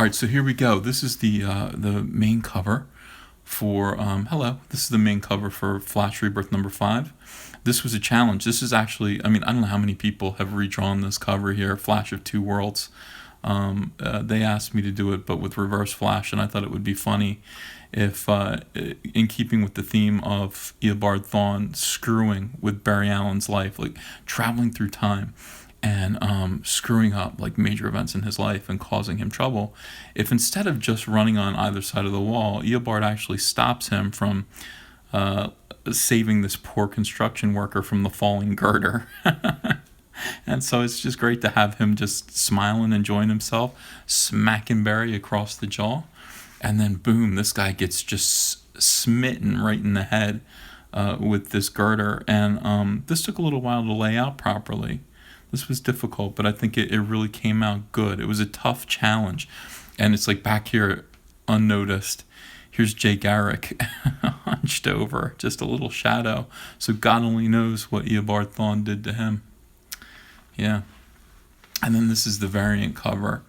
All right, so here we go. This is the main cover for hello. This is the main cover for Flash Rebirth number 5. This was a challenge. This is actually, I mean, I don't know how many people have redrawn this cover here, Flash of Two Worlds. They asked me to do it, but with Reverse Flash, and I thought it would be funny if, in keeping with the theme of Eobard Thawne screwing with Barry Allen's life, like traveling through time and screwing up like major events in his life and causing him trouble, if instead of just running on either side of the wall, Eobard actually stops him from saving this poor construction worker from the falling girder. And so it's just great to have him just smile and enjoying himself, smacking Barry across the jaw, and then boom, this guy gets just smitten right in the head with this girder. And this took a little while to lay out properly. This was difficult, but I think it really came out good. It was a tough challenge. And it's like back here, unnoticed, here's Jay Garrick hunched over, just a little shadow. So God only knows what Eobard Thawne did to him. Yeah. And then this is the variant cover,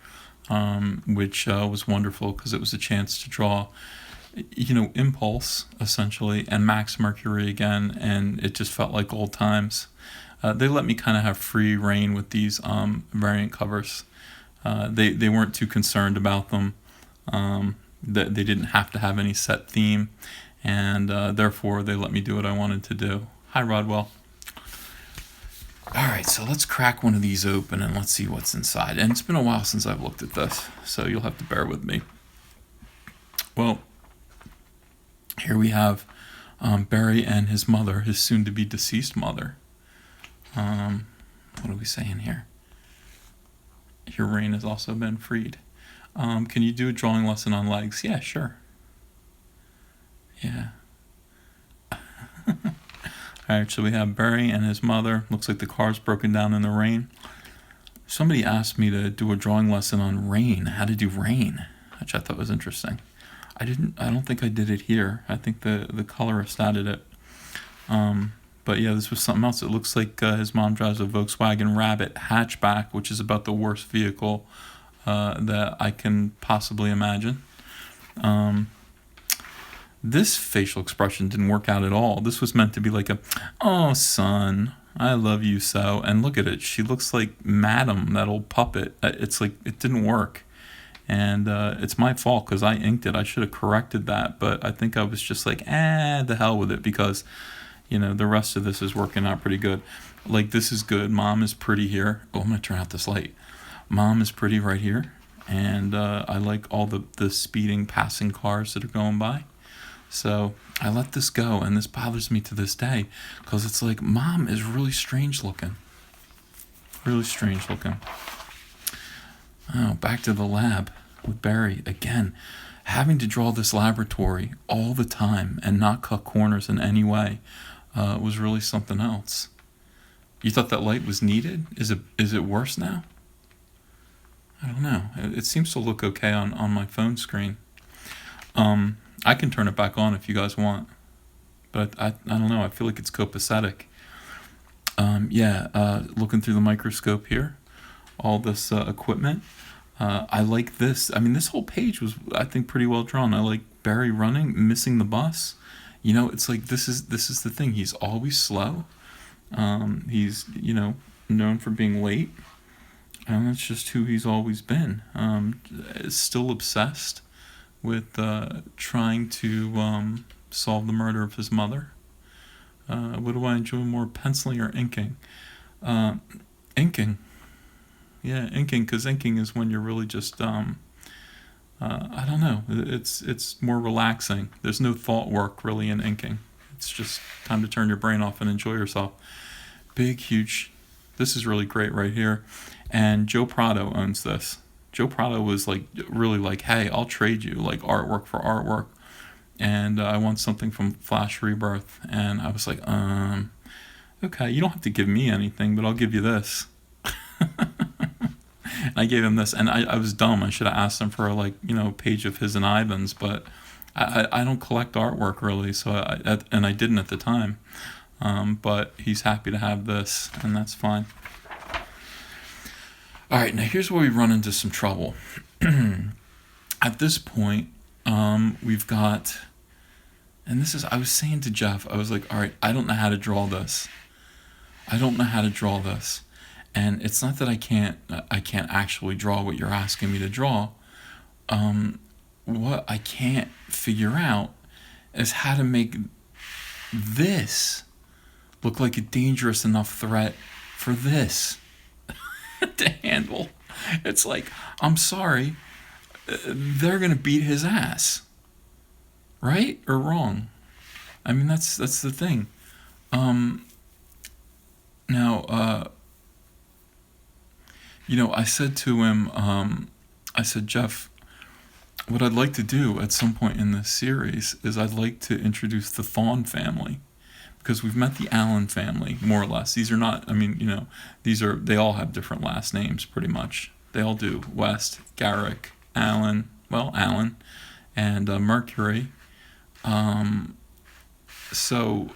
which was wonderful because it was a chance to draw, Impulse, essentially, and Max Mercury again, and it just felt like old times. They let me kind of have free reign with these variant covers. They weren't too concerned about them. They didn't have to have any set theme, and therefore they let me do what I wanted to do. Hi, Rodwell. All right, so let's crack one of these open and let's see what's inside. And it's been a while since I've looked at this, so you'll have to bear with me. Well, here we have Barry and his mother, his soon-to-be deceased mother. What are we saying here? Your reign has also been freed. Can you do a drawing lesson on legs? Yeah, sure. Yeah. Alright, so we have Barry and his mother. Looks like the car's broken down in the rain. Somebody asked me to do a drawing lesson on rain, how to do rain, which I thought was interesting. I don't think I did it here. I think the colorist added it. But yeah, this was something else. It looks like his mom drives a Volkswagen Rabbit hatchback, which is about the worst vehicle that I can possibly imagine. This facial expression didn't work out at all. This was meant to be like oh, son, I love you so. And look at it. She looks like Madam, that old puppet. It's like, it didn't work. And it's my fault because I inked it. I should have corrected that. But I think I was just like, the hell with it, because the rest of this is working out pretty good. Like, this is good. Mom is pretty here. Oh, I'm going to turn out this light. Mom is pretty right here. And I like all the speeding, passing cars that are going by. So I let this go, and this bothers me to this day because it's like, Mom is really strange looking. Really strange looking. Oh, back to the lab with Barry again. Having to draw this laboratory all the time and not cut corners in any way was really something else. You thought that light was needed? Is it worse now? I don't know. It seems to look okay on my phone screen. I can turn it back on if you guys want, but I don't know. I feel like it's copacetic. Looking through the microscope here, all this equipment. I like this. I mean, this whole page was, I think, pretty well drawn. I like Barry running, missing the bus. It's like this is the thing. He's always slow. He's known for being late, and that's just who he's always been. Still obsessed with trying to solve the murder of his mother. What do I enjoy more, penciling or inking? Inking. Yeah, inking, because inking is when you're really just, I don't know, it's more relaxing. There's no thought work really in inking. It's just time to turn your brain off and enjoy yourself. Big, huge, this is really great right here. And Joe Prado owns this. Joe Prado was like, really like, hey, I'll trade you like artwork for artwork. And I want something from Flash Rebirth. And I was like, okay, you don't have to give me anything, but I'll give you this. And I gave him this, and I was dumb. I should have asked him for a page of his and Ivan's, but I don't collect artwork really, so I didn't at the time. But he's happy to have this, and that's fine. All right, now here's where we run into some trouble. at this point, we've got, and this is, I was saying to Jeff, I was like, all right, I don't know how to draw this. I don't know how to draw this. And it's not that I can't actually draw what you're asking me to draw. What I can't figure out is how to make this look like a dangerous enough threat for this to handle. It's like, I'm sorry, they're gonna beat his ass, right or wrong? I mean, that's the thing. Now, I said to him, I said, Jeff, what I'd like to do at some point in this series is I'd like to introduce the Thawne family, because we've met the Allen family, more or less. These are not, I mean, they all have different last names, pretty much. They all do. West, Garrick, Allen, and Mercury. So,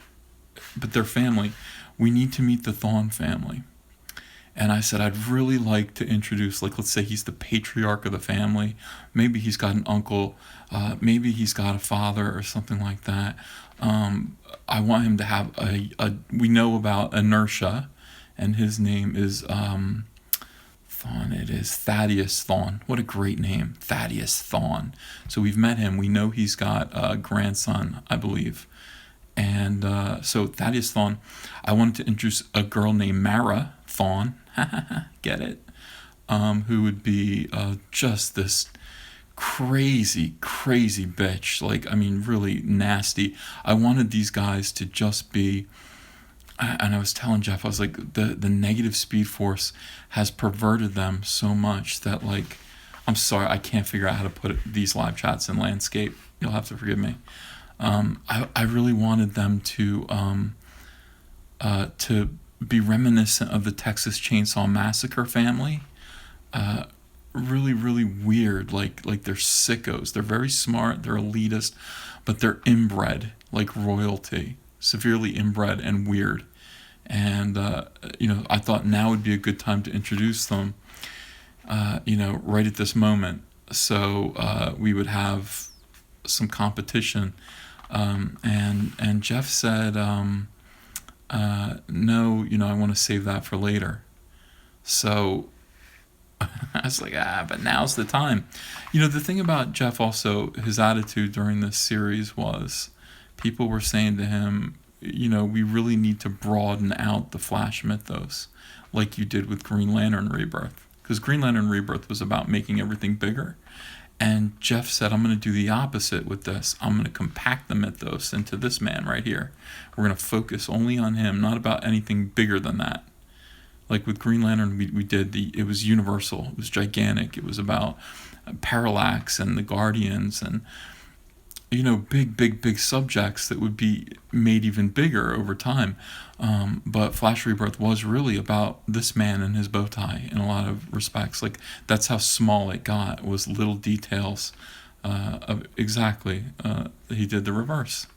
but their family, we need to meet the Thawne family. And I said, I'd really like to introduce, like, let's say he's the patriarch of the family. Maybe he's got an uncle. Maybe he's got a father or something like that. I want him to have we know about Inertia, and his name is Thawne. It is Thaddeus Thawne. What a great name, Thaddeus Thawne. So we've met him. We know he's got a grandson, I believe. And so Thaddeus Thawne, I wanted to introduce a girl named Mara Thawne. Get it? Who would be just this crazy bitch. Like, I mean, really nasty. I wanted these guys to just be, and I was telling Jeff, I was like, the negative Speed Force has perverted them so much that, like, I'm sorry, I can't figure out how to put these live chats in landscape. You'll have to forgive me. I really wanted them to be reminiscent of the Texas Chainsaw Massacre family. Really weird. Like they're sickos. They're very smart. They're elitist, but they're inbred, like royalty, severely inbred and weird. And I thought now would be a good time to introduce them. Right at this moment, so we would have some competition. And Jeff said, no, I want to save that for later. So I was like, but now's the time. The thing about Jeff also, his attitude during this series was, people were saying to him, we really need to broaden out the Flash mythos, like you did with Green Lantern Rebirth. Because Green Lantern Rebirth was about making everything bigger. And Jeff said, I'm going to do the opposite with this. I'm going to compact the mythos into this man right here. We're going to focus only on him, not about anything bigger than that. Like with Green Lantern, we did it was universal. It was gigantic. It was about Parallax and the Guardians and, big subjects that would be made even bigger over time. But Flash Rebirth was really about this man and his bow tie in a lot of respects. Like, that's how small it got, was little details of exactly. He did the reverse.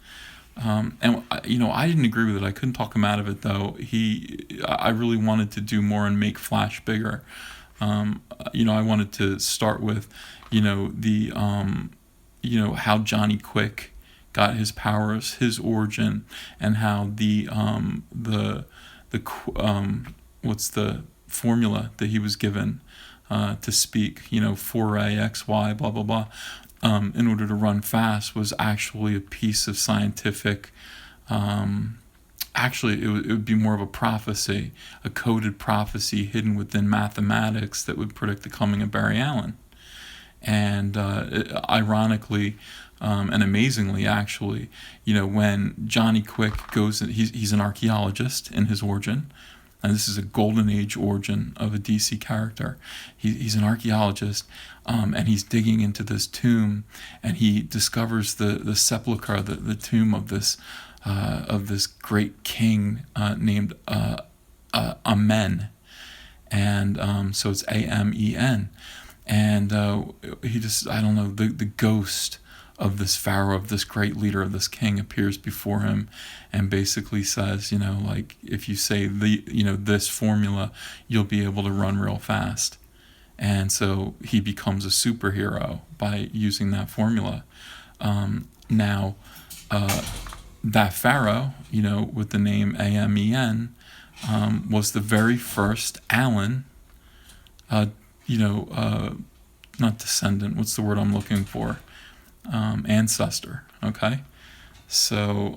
And I didn't agree with it. I couldn't talk him out of it, though. I really wanted to do more and make Flash bigger. I wanted to start with, how Johnny Quick got his powers, his origin, and how what's the formula that he was given to speak, 4AXY, blah blah blah, in order to run fast, was actually a piece of scientific. Actually, it would be more of a prophecy, a coded prophecy hidden within mathematics that would predict the coming of Barry Allen. And ironically, and amazingly, actually, when Johnny Quick goes, he's an archaeologist in his origin, and this is a golden age origin of a DC character. He's an archaeologist, and he's digging into this tomb, and he discovers the sepulcher, the tomb of this great king named Amen, and so it's Amen. And he just, I don't know, the ghost of this pharaoh, of this great leader, of this king, appears before him and basically says, if you say this formula, you'll be able to run real fast. And so he becomes a superhero by using that formula. Now, that pharaoh, with the name Amen, was the very first Alan, not descendant, what's the word I'm looking for? Ancestor, okay? So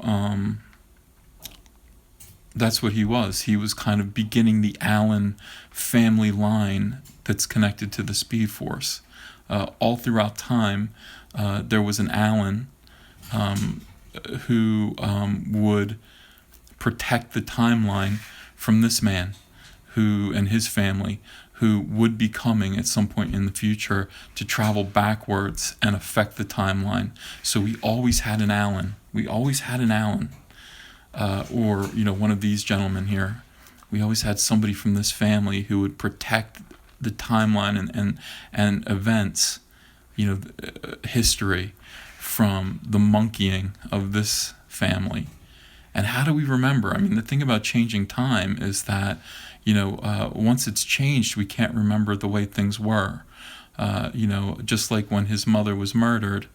that's what he was. He was kind of beginning the Allen family line that's connected to the Speed Force. All throughout time, there was an Allen who would protect the timeline from this man who and his family, who would be coming at some point in the future to travel backwards and affect the timeline. So we always had an Allen. We always had an Allen. Or one of these gentlemen here. We always had somebody from this family who would protect the timeline and events, history from the monkeying of this family. And how do we remember? I mean, the thing about changing time is that, once it's changed, we can't remember the way things were. Just like when his mother was murdered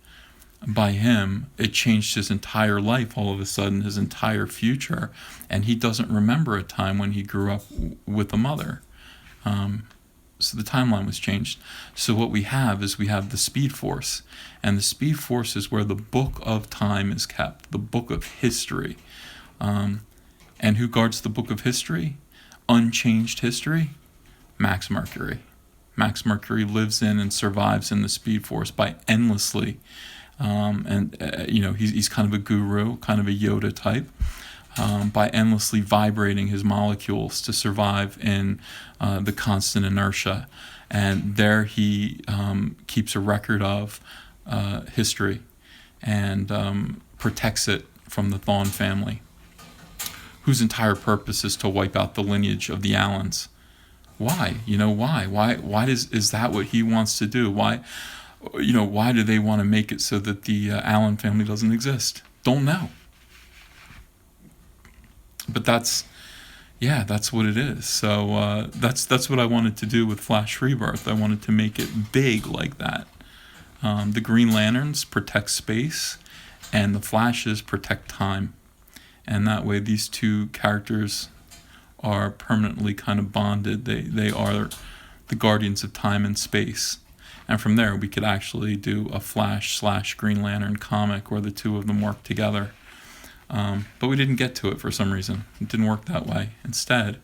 by him, it changed his entire life all of a sudden, his entire future. And he doesn't remember a time when he grew up with a mother. So the timeline was changed. So what we have is the Speed Force. And the Speed Force is where the book of time is kept, the book of history. And who guards the book of history? Unchanged history? Max Mercury. Max Mercury lives in and survives in the Speed Force by endlessly. He's kind of a guru, kind of a Yoda type. By endlessly vibrating his molecules to survive in the constant inertia. And there he keeps a record of history and protects it from the Thawne family, whose entire purpose is to wipe out the lineage of the Allens. Why? Why? Why is that what he wants to do? Why do they want to make it so that the Allen family doesn't exist? Don't know. But that's what it is. So that's what I wanted to do with Flash Rebirth. I wanted to make it big like that. The Green Lanterns protect space, and the Flashes protect time. And that way these two characters are permanently kind of bonded. They are the guardians of time and space. And from there we could actually do a Flash/Green Lantern comic where the two of them work together. But we didn't get to it for some reason. It didn't work that way. Instead,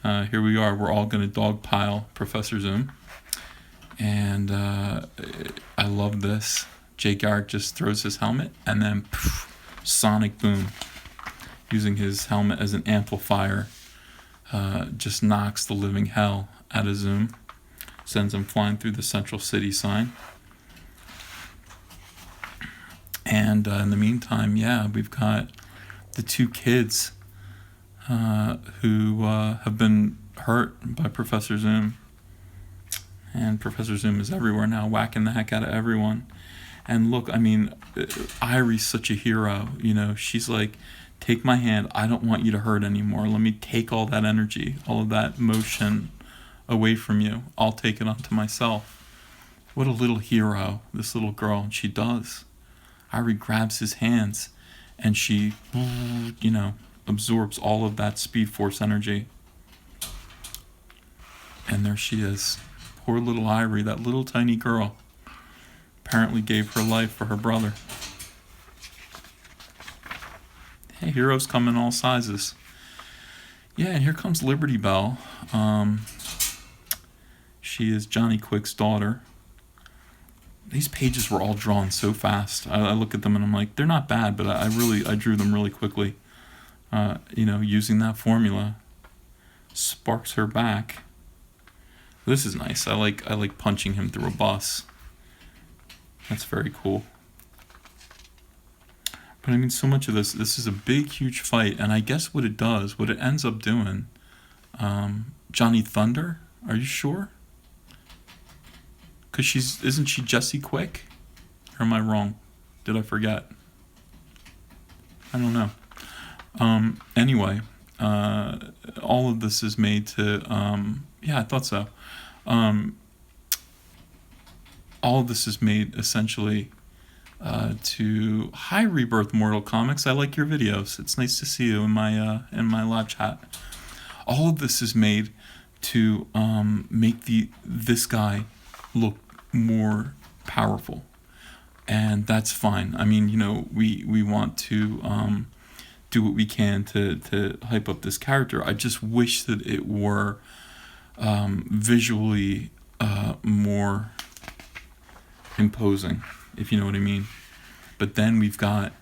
here we are. We're all going to dogpile Professor Zoom. And I love this. Jay Garrick just throws his helmet and then poof, sonic boom. Using his helmet as an amplifier, just knocks the living hell out of Zoom. Sends him flying through the Central City sign. And in the meantime, we've got the two kids who have been hurt by Professor Zoom. And Professor Zoom is everywhere now, whacking the heck out of everyone. And look, I mean, Irie's such a hero. She's like, take my hand. I don't want you to hurt anymore. Let me take all that energy, all of that motion away from you. I'll take it onto myself. What a little hero, this little girl. And she does. Irie grabs his hands and she, absorbs all of that Speed Force energy. And there she is. Poor little Irie, that little tiny girl, apparently gave her life for her brother. Hey, heroes come in all sizes. Yeah, and here comes Liberty Bell. She is Johnny Quick's daughter. These pages were all drawn so fast. I look at them and I'm like, they're not bad, but I drew them really quickly. Using that formula. Sparks her back. This is nice. I like punching him through a bus. That's very cool. But I mean, so much of this is a big, huge fight, and I guess what it ends up doing, Johnny Thunder, are you sure? Because isn't she Jessie Quick? Or am I wrong? Did I forget? I don't know. Anyway, all of this is made to, I thought so. all of this is made essentially to hi Rebirth Mortal Comics. I like your videos. It's nice to see you in my live chat. All of this is made to make this guy look more powerful, and that's fine. I mean, we want to do what we can to hype up this character. I just wish that it were visually more imposing, if you know what I mean. But then we've got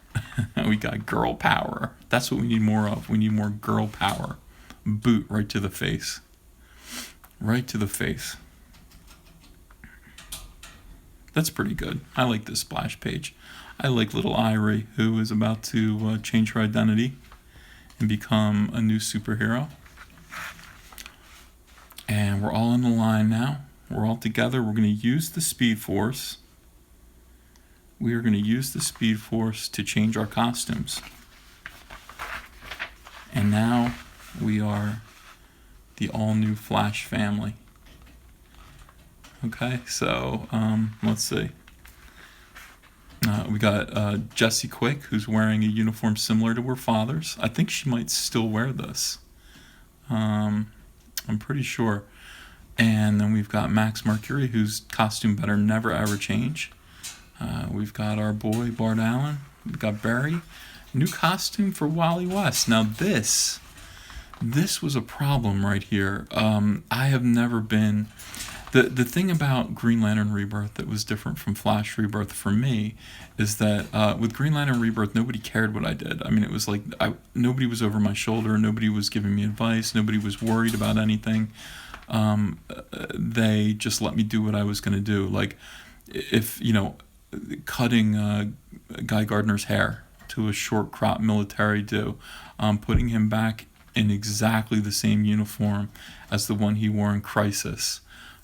we got girl power. That's what we need more of. We need more girl power. Boot right to the face. Right to the face. That's pretty good. I like this splash page. I like little Irie, who is about to change her identity and become a new superhero. And we're all in the line now. We're all together. We're going to use the Speed Force. We are going to use the Speed Force to change our costumes. And now we are the all-new Flash family. Okay, so let's see. We got Jessie Quick, who's wearing a uniform similar to her father's. I think she might still wear this. I'm pretty sure. And then we've got Max Mercury, whose costume better never ever change. We've got our boy Bart Allen. We've got Barry. New costume for Wally West. Now this was a problem right here. I have never been... The thing about Green Lantern Rebirth that was different from Flash Rebirth for me is that with Green Lantern Rebirth, nobody cared what I did. I mean, it was like nobody was over my shoulder. Nobody was giving me advice. Nobody was worried about anything. They just let me do what I was going to do. Like, if, cutting Guy Gardner's hair to a short crop military do, putting him back in exactly the same uniform as the one he wore in Crisis.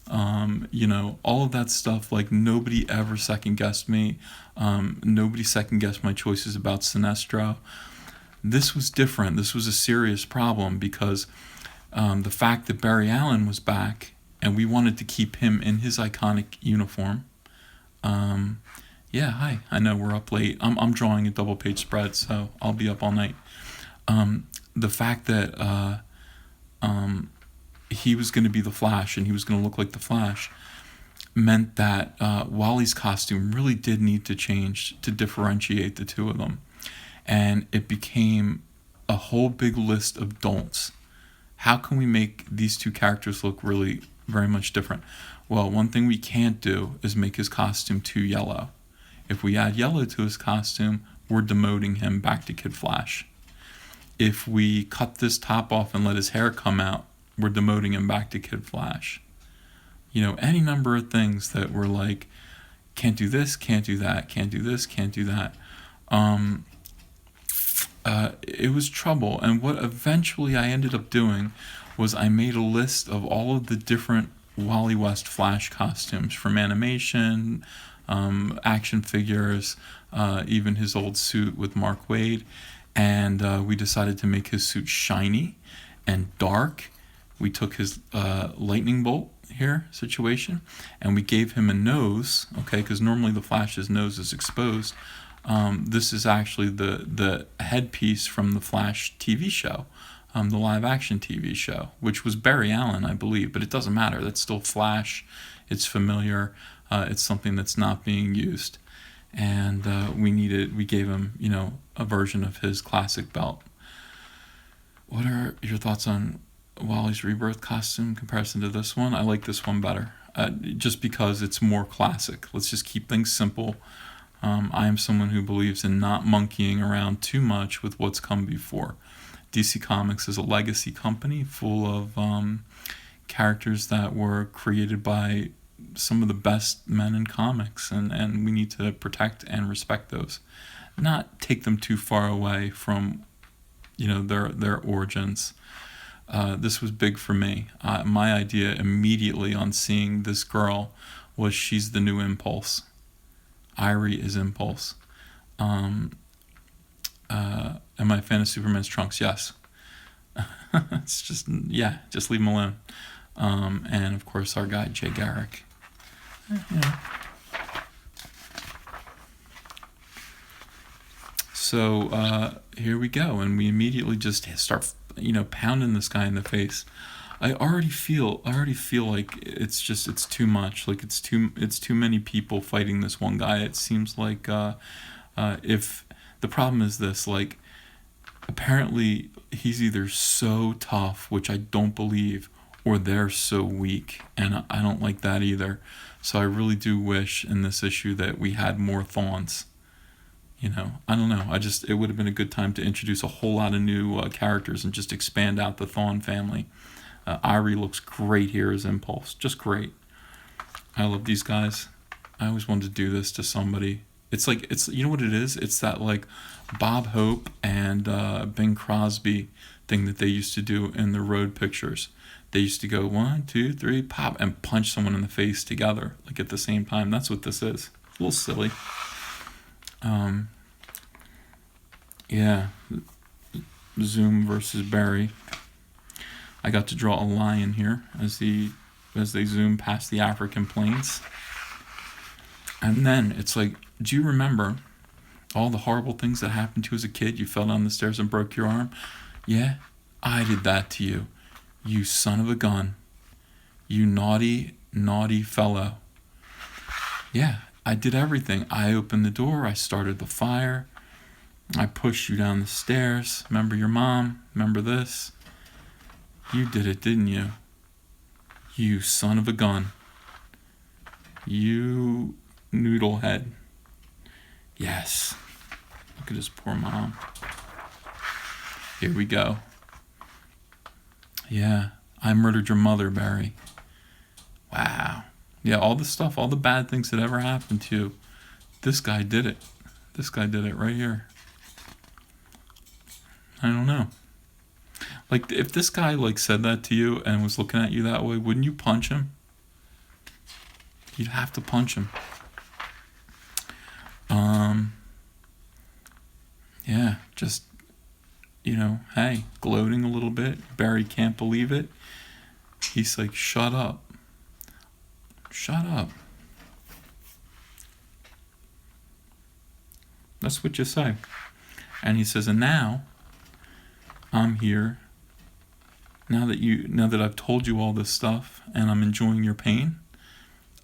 All of that stuff, like, nobody ever second guessed me. Nobody second guessed my choices about Sinestro. This was different. This was a serious problem because the fact that Barry Allen was back and we wanted to keep him in his iconic uniform. Yeah, hi. I know we're up late. I'm drawing a double page spread, so I'll be up all night. The fact that he was going to be the Flash and he was going to look like the Flash meant that Wally's costume really did need to change to differentiate the two of them. And it became a whole big list of don'ts. How can we make these two characters look really very much different? Well, one thing we can't do is make his costume too yellow. If we add yellow to his costume, we're demoting him back to Kid Flash. If we cut this top off and let his hair come out, we're demoting him back to Kid Flash. Any number of things that we're like, can't do this, can't do that, can't do this, can't do that. It was trouble. And what eventually I ended up doing was I made a list of all of the different Wally West Flash costumes, from animation, action figures, even his old suit with Mark Waid. And we decided to make his suit shiny and dark. We took his lightning bolt here situation and we gave him a nose, okay, because normally the Flash's nose is exposed. This is actually the headpiece from the Flash TV show, the live action TV show, which was Barry Allen, I believe, but it doesn't matter. That's still Flash. It's familiar. It's something that's not being used. And we gave him, a version of his classic belt. What are your thoughts on Wally's Rebirth costume in comparison to this one? I like this one better, just because it's more classic. Let's just keep things simple. I am someone who believes in not monkeying around too much with what's come before. DC Comics is a legacy company full of characters that were created by some of the best men in comics, and we need to protect and respect those. Not take them too far away from, their origins. This was big for me. My idea immediately on seeing this girl was she's the new Impulse. Irie is Impulse. Am I a fan of Superman's trunks? Yes. It's just leave him alone. And of course our guy Jay Garrick. So here we go, and we immediately just start, pounding this guy in the face. I already feel like it's too much. Like it's too many people fighting this one guy. It seems like if the problem is this, like apparently he's either so tough, which I don't believe, or they're so weak, and I don't like that either. So I really do wish in this issue that we had more Thawnes. I don't know. It would have been a good time to introduce a whole lot of new characters and just expand out the Thawne family. Irie looks great here as Impulse, just great. I love these guys. I always wanted to do this to somebody. It's you know what it is? It's that like Bob Hope and Bing Crosby thing that they used to do in the Road pictures. They used to go 1, 2, 3, pop, and punch someone in the face together, like at the same time. That's what this is. A little silly. Yeah, Zoom versus Barry. I got to draw a lion here as they zoom past the African plains. And then it's like, do you remember all the horrible things that happened to you as a kid? You fell down the stairs and broke your arm? Yeah, I did that to you. You son of a gun. You naughty, naughty fellow. Yeah, I did everything. I opened the door. I started the fire. I pushed you down the stairs. Remember your mom? Remember this? You did it, didn't you? You son of a gun. You noodlehead. Yes. Look at his poor mom. Here we go. Yeah, I murdered your mother, Barry. Wow. Yeah, all the stuff, all the bad things that ever happened to you, this guy did it. This guy did it right here. I don't know. Like, if this guy, like, said that to you and was looking at you that way, wouldn't you punch him? You'd have to punch him. Yeah, just, hey, gloating a little bit. Barry can't believe it. He's like, shut up. Shut up. That's what you say. And he says, and now I'm here. Now that I've told you all this stuff and I'm enjoying your pain.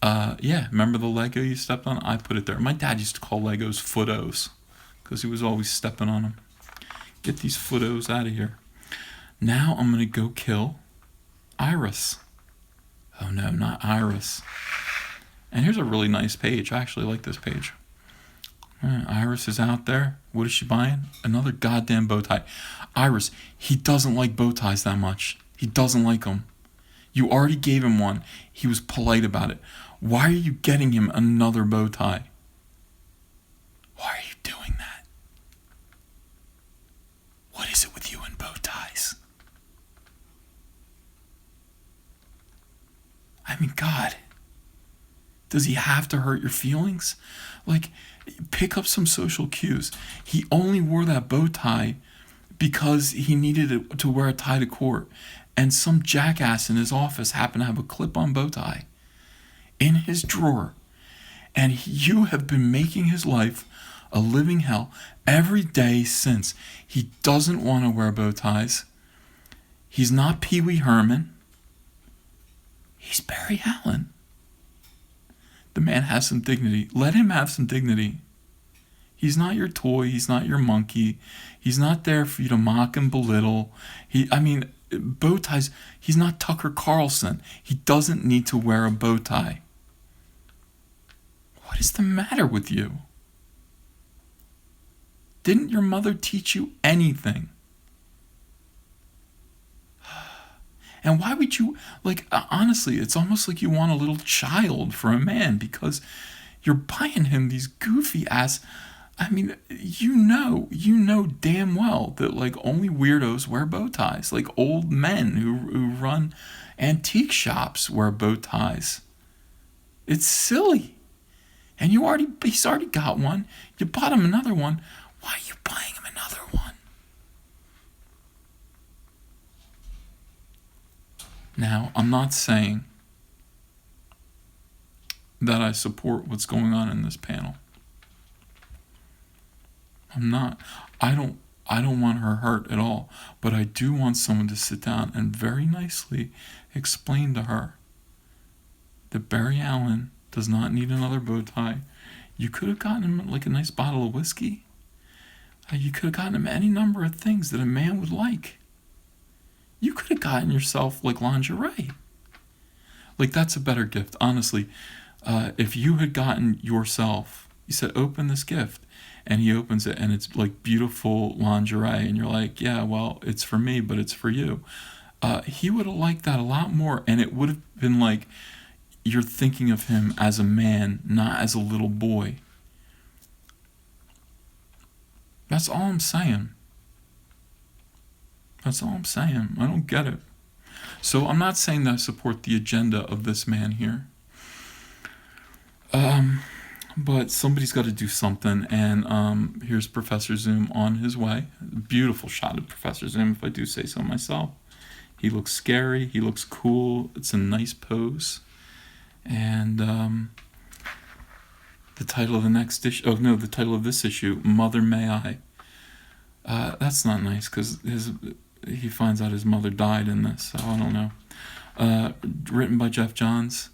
Yeah, remember the Lego you stepped on? I put it there. My dad used to call Legos footos because he was always stepping on them. Get these footos out of here. Now I'm going to go kill Iris. Oh no, not Iris. And here's a really nice page. I actually like this page. Iris is out there. What is she buying? Another goddamn bow tie. Iris, he doesn't like bow ties that much. He doesn't like them. You already gave him one. He was polite about it. Why are you getting him another bow tie? Why are you doing that? What is it with you and bow ties? I mean, God. Does he have to hurt your feelings? Like, pick up some social cues. He only wore that bow tie because he needed to wear a tie to court. And some jackass in his office happened to have a clip-on bow tie in his drawer. And you have been making his life a living hell every day since. He doesn't want to wear bow ties. He's not Pee Wee Herman. He's Barry Allen. The man has some dignity. Let him have some dignity. He's not your toy. He's not your monkey. He's not there for you to mock and belittle. Bow ties, he's not Tucker Carlson. He doesn't need to wear a bow tie. What is the matter with you? Didn't your mother teach you anything? And why would you, honestly, it's almost like you want a little child for a man because you're buying him these goofy ass, you know damn well that only weirdos wear bow ties. Like old men who run antique shops wear bow ties. It's silly. And he's already got one. You bought him another one. Why are you buying him another one? Now, I'm not saying that I support what's going on in this panel. I'm not. I don't. I don't want her hurt at all. But I do want someone to sit down and very nicely explain to her that Barry Allen does not need another bow tie. You could have gotten him like a nice bottle of whiskey. You could have gotten him any number of things that a man would like. You could have gotten yourself like lingerie. Like, that's a better gift, honestly. If you had gotten yourself, you said, open this gift, and he opens it, and it's like beautiful lingerie, and you're like, yeah, well, it's for me, but it's for you. He would have liked that a lot more, and it would have been like you're thinking of him as a man, not as a little boy. That's all I'm saying. That's all I'm saying. I don't get it. So I'm not saying that I support the agenda of this man here. But somebody's got to do something, and here's Professor Zoom on his way. Beautiful shot of Professor Zoom, if I do say so myself. He looks scary. He looks cool. It's a nice pose. And the title of the next issue, oh no, the title of this issue, Mother May I. That's not nice, because he finds out his mother died in this, so I don't know. Written by Jeff Johns.